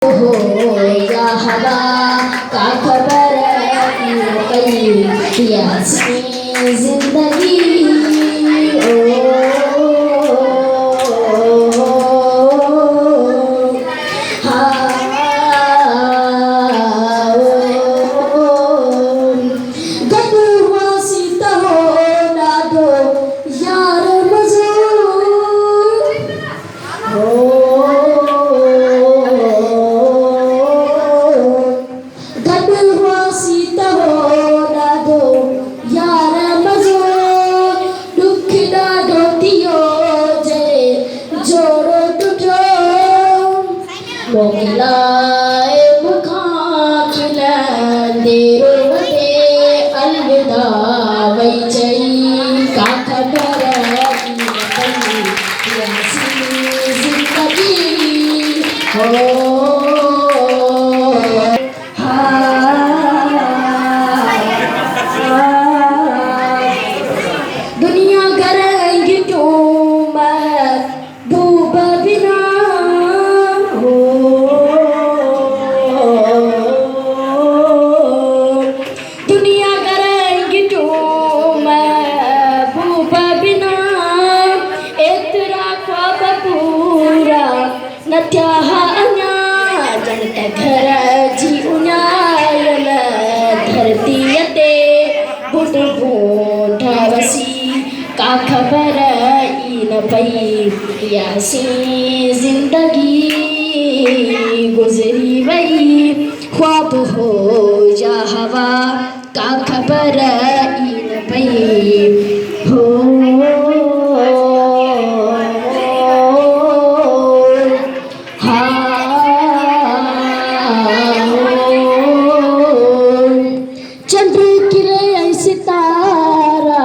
हो या हवा का खबर कई प्यासी जिंदगी मोकिलाए मुखां खिलंदे रोते अलविदा वई चई का ख़बर प्यासी ज़िंदगी हो दुनिया करेंगी क्यों महबूब बिना हो दुनिया करेंगी क्यों महबूब बिना एतरा ख्वाब पूरा न थिया अञा ॼण त घर जी उञायल धरतीअ ते बुढ बूंढ वसी का ख़बर ई न पई प्यासी ज़िंदगी गुज़री वई ख्वाब हो या हवा का ख़बर ई न पई हो चंद्र किरे सितारा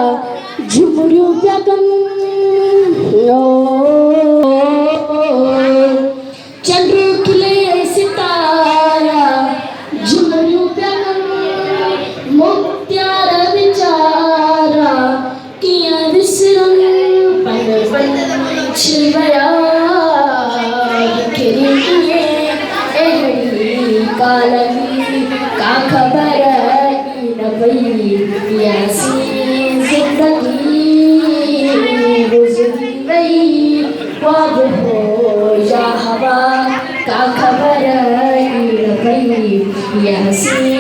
झुमरियूं पिया कनि चंद्र खिले सितारा झुमरियूं पिया कनि मुक्त्यार वीचारा कीअं विसरनि पंछ विया बिखरी अहिड़ी कालगी का ख़बर ई न पई प्यासी ज़िंदगी गुज़री वई ख्वाब हो या हवा का ख़बर ई न पई प्यासी